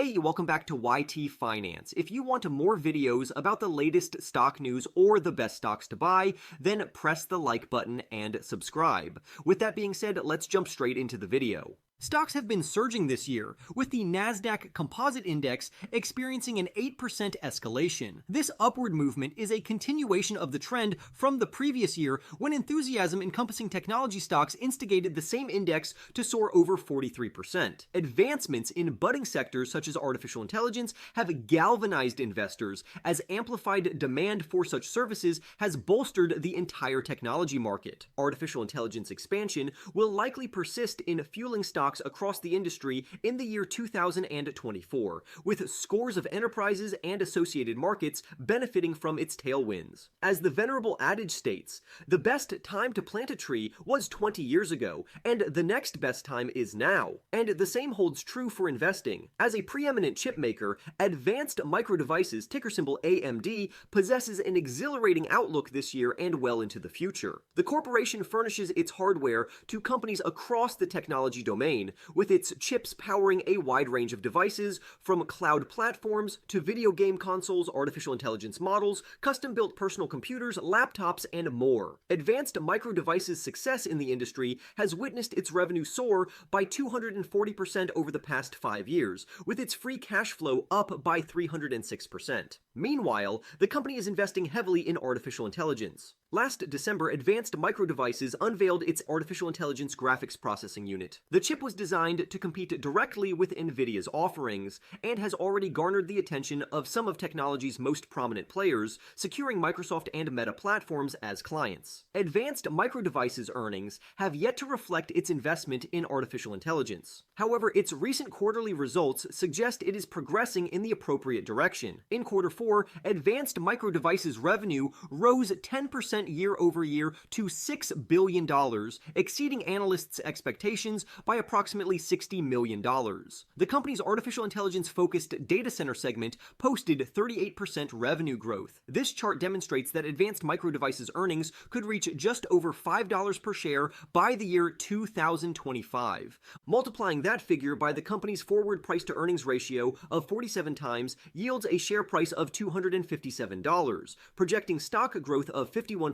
Hey, welcome back to YT Finance. If you want more videos about the latest stock news or the best stocks to buy, then press the like button and subscribe. With that being said, let's jump straight into the video. Stocks have been surging this year, with the Nasdaq Composite Index experiencing an 8% escalation. This upward movement is a continuation of the trend from the previous year when enthusiasm encompassing technology stocks instigated the same index to soar over 43%. Advancements in budding sectors such as artificial intelligence have galvanized investors, as amplified demand for such services has bolstered the entire technology market. Artificial intelligence expansion will likely persist in fueling stocks across the industry in the year 2024, with scores of enterprises and associated markets benefiting from its tailwinds. As the venerable adage states, the best time to plant a tree was 20 years ago, and the next best time is now. And the same holds true for investing. As a preeminent chip maker, Advanced Micro Devices, ticker symbol AMD, possesses an exhilarating outlook this year and well into the future. The corporation furnishes its hardware to companies across the technology domain, with its chips powering a wide range of devices, from cloud platforms to video game consoles, artificial intelligence models, custom-built personal computers, laptops, and more. Advanced Micro Devices' success in the industry has witnessed its revenue soar by 240% over the past 5 years, with its free cash flow up by 306%. Meanwhile, the company is investing heavily in artificial intelligence. Last December, Advanced Micro Devices unveiled its artificial intelligence graphics processing unit. The chip was designed to compete directly with NVIDIA's offerings and has already garnered the attention of some of technology's most prominent players, securing Microsoft and Meta platforms as clients. Advanced Micro Devices' earnings have yet to reflect its investment in artificial intelligence. However, its recent quarterly results suggest it is progressing in the appropriate direction. In quarter 4, Advanced Micro Devices' revenue rose 10% year over year to $6 billion, exceeding analysts' expectations by approximately $60 million. The company's artificial intelligence-focused data center segment posted 38% revenue growth. This chart demonstrates that Advanced Micro Devices' earnings could reach just over $5 per share by the year 2025. Multiplying that figure by the company's forward price-to-earnings ratio of 47 times yields a share price of $257, projecting stock growth of 51%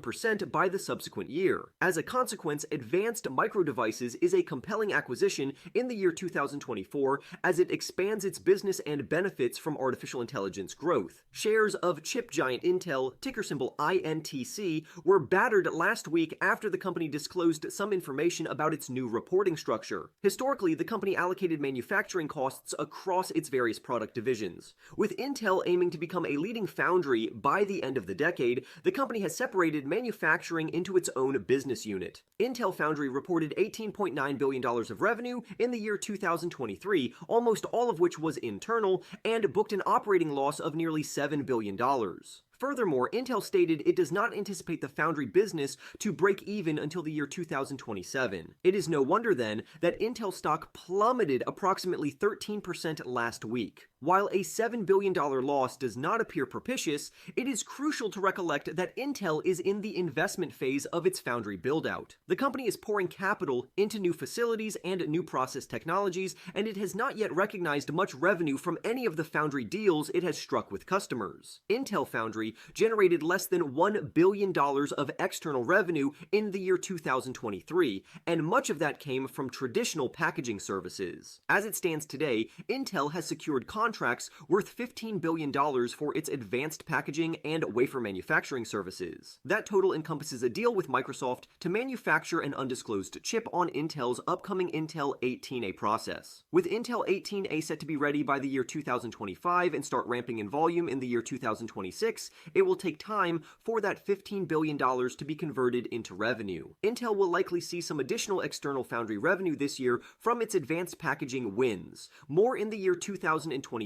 by the subsequent year. As a consequence, Advanced Micro Devices is a compelling acquisition in the year 2024 as it expands its business and benefits from artificial intelligence growth. Shares of chip giant Intel, ticker symbol INTC, were battered last week after the company disclosed some information about its new reporting structure. Historically, the company allocated manufacturing costs across its various product divisions. With Intel aiming to become a leading foundry by the end of the decade, the company has separated manufacturing into its own business unit. Intel Foundry reported $18.9 billion of revenue in the year 2023, almost all of which was internal, and booked an operating loss of nearly $7 billion. Furthermore, Intel stated it does not anticipate the foundry business to break even until the year 2027. It is no wonder then that Intel stock plummeted approximately 13% last week. While a $7 billion loss does not appear propitious, it is crucial to recollect that Intel is in the investment phase of its foundry build-out. The company is pouring capital into new facilities and new process technologies, and it has not yet recognized much revenue from any of the foundry deals it has struck with customers. Intel Foundry generated less than $1 billion of external revenue in the year 2023, and much of that came from traditional packaging services. As it stands today, Intel has secured contracts worth $15 billion for its advanced packaging and wafer manufacturing services. That total encompasses a deal with Microsoft to manufacture an undisclosed chip on Intel's upcoming Intel 18A process. With Intel 18A set to be ready by the year 2025 and start ramping in volume in the year 2026, it will take time for that $15 billion to be converted into revenue. Intel will likely see some additional external foundry revenue this year from its advanced packaging wins, more in the year 2025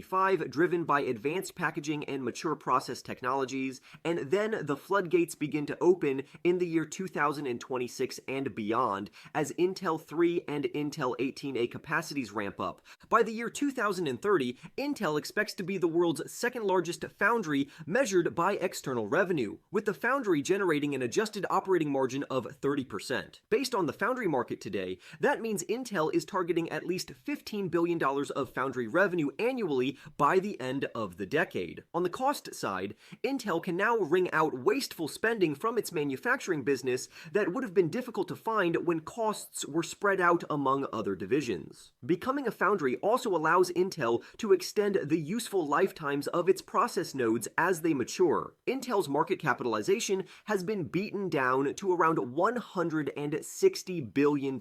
driven by advanced packaging and mature process technologies, and then the floodgates begin to open in the year 2026 and beyond as Intel 3 and Intel 18A capacities ramp up. By the year 2030, Intel expects to be the world's second largest foundry measured by external revenue, with the foundry generating an adjusted operating margin of 30%. Based on the foundry market today, that means Intel is targeting at least $15 billion of foundry revenue annually annually by the end of the decade. On the cost side, Intel can now wring out wasteful spending from its manufacturing business that would have been difficult to find when costs were spread out among other divisions. Becoming a foundry also allows Intel to extend the useful lifetimes of its process nodes as they mature. Intel's market capitalization has been beaten down to around $160 billion.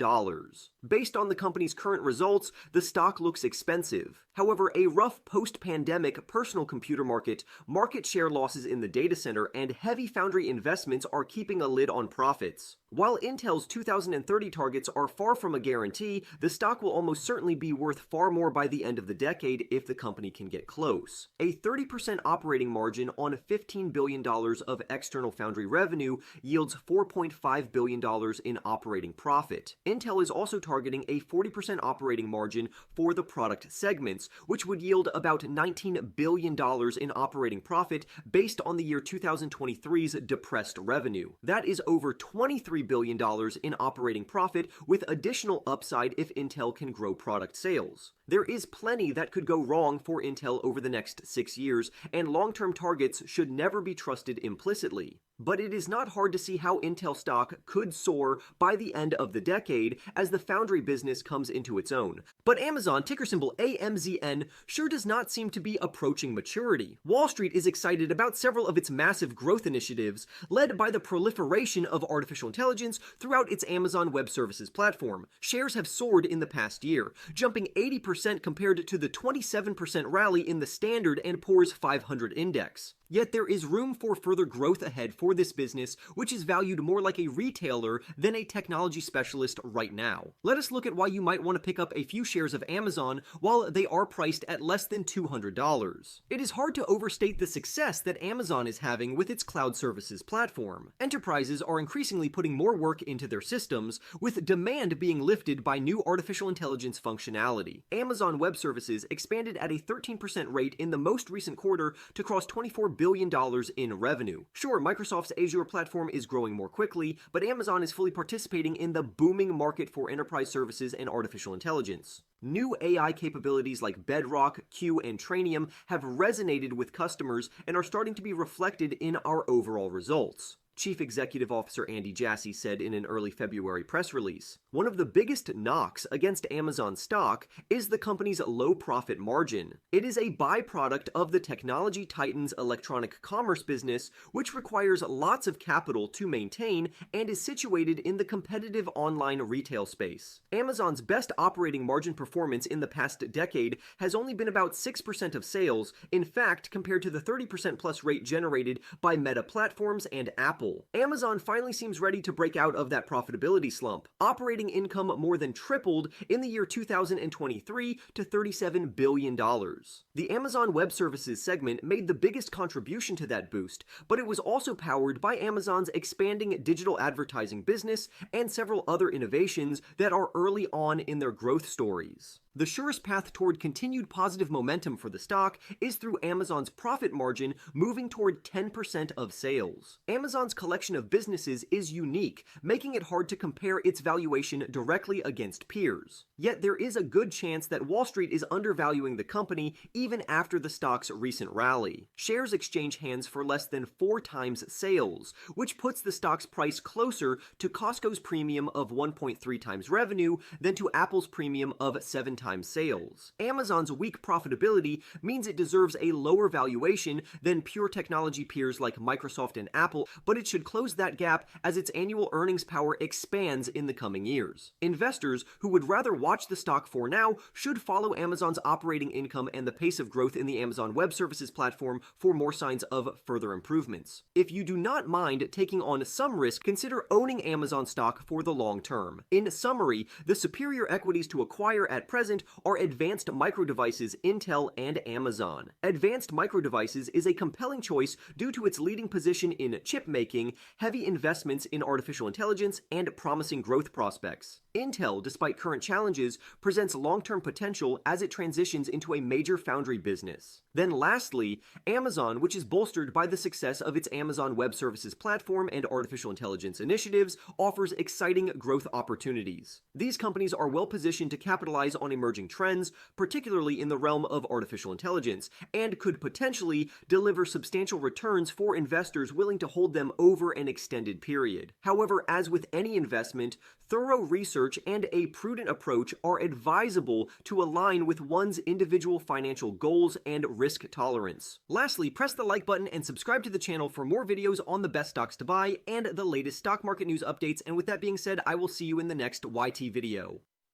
Based on the company's current results, the stock looks expensive. However, a rough post-pandemic personal computer market share losses in the data center, and heavy foundry investments are keeping a lid on profits. While Intel's 2030 targets are far from a guarantee, the stock will almost certainly be worth far more by the end of the decade if the company can get close. A 30% operating margin on $15 billion of external foundry revenue yields $4.5 billion in operating profit. Intel is also targeting a 40% operating margin for the product segments, which would yield about $19 billion in operating profit based on the year 2023's depressed revenue. That is over $23 billion in operating profit, with additional upside if Intel can grow product sales. There is plenty that could go wrong for Intel over the next 6 years, and long-term targets should never be trusted implicitly. But it is not hard to see how Intel stock could soar by the end of the decade as the foundry business comes into its own. But Amazon, ticker symbol AMZN, sure does not seem to be approaching maturity. Wall Street is excited about several of its massive growth initiatives, led by the proliferation of artificial intelligence throughout its Amazon Web Services platform. Shares have soared in the past year, jumping 80% compared to the 27% rally in the Standard & Poor's 500 index. Yet there is room for further growth ahead for this business, which is valued more like a retailer than a technology specialist right now. Let us look at why you might want to pick up a few shares of Amazon while they are priced at less than $200. It is hard to overstate the success that Amazon is having with its cloud services platform. Enterprises are increasingly putting more work into their systems, with demand being lifted by new artificial intelligence functionality. Amazon Web Services expanded at a 13% rate in the most recent quarter to cross $24 billion in revenue. Sure, Microsoft's Azure platform is growing more quickly, but Amazon is fully participating in the booming market for enterprise services and artificial intelligence. New AI capabilities like Bedrock, Q, and Trainium have resonated with customers and are starting to be reflected in our overall results. Chief Executive Officer Andy Jassy said in an early February press release. One of the biggest knocks against Amazon stock is the company's low profit margin. It is a byproduct of the technology titan's electronic commerce business, which requires lots of capital to maintain and is situated in the competitive online retail space. Amazon's best operating margin performance in the past decade has only been about 6% of sales, in fact, compared to the 30% plus rate generated by Meta Platforms and Apple. Amazon finally seems ready to break out of that profitability slump. Operating income more than tripled in the year 2023 to $37 billion. The Amazon Web Services segment made the biggest contribution to that boost, but it was also powered by Amazon's expanding digital advertising business and several other innovations that are early on in their growth stories. The surest path toward continued positive momentum for the stock is through Amazon's profit margin moving toward 10% of sales. Amazon's collection of businesses is unique, making it hard to compare its valuation directly against peers. Yet there is a good chance that Wall Street is undervaluing the company even after the stock's recent rally. Shares exchange hands for less than 4 times sales, which puts the stock's price closer to Costco's premium of 1.3 times revenue than to Apple's premium of 7 times sales. Amazon's weak profitability means it deserves a lower valuation than pure technology peers like Microsoft and Apple, but it should close that gap as its annual earnings power expands in the coming years. Investors who would rather watch the stock for now should follow Amazon's operating income and the pace of growth in the Amazon Web Services platform for more signs of further improvements. If you do not mind taking on some risk, consider owning Amazon stock for the long term. In summary, the superior equities to acquire at present are Advanced Micro Devices, Intel, and Amazon. Advanced Micro Devices is a compelling choice due to its leading position in chip making, heavy investments in artificial intelligence, and promising growth prospects. Intel, despite current challenges, presents long-term potential as it transitions into a major foundry business. Then lastly, Amazon, which is bolstered by the success of its Amazon Web Services platform and artificial intelligence initiatives, offers exciting growth opportunities. These companies are well positioned to capitalize on emerging trends, particularly in the realm of artificial intelligence, and could potentially deliver substantial returns for investors willing to hold them over an extended period. However, as with any investment, thorough research and a prudent approach are advisable to align with one's individual financial goals and risk tolerance. Lastly, press the like button and subscribe to the channel for more videos on the best stocks to buy and the latest stock market news updates. And with that being said, I will see you in the next YT video.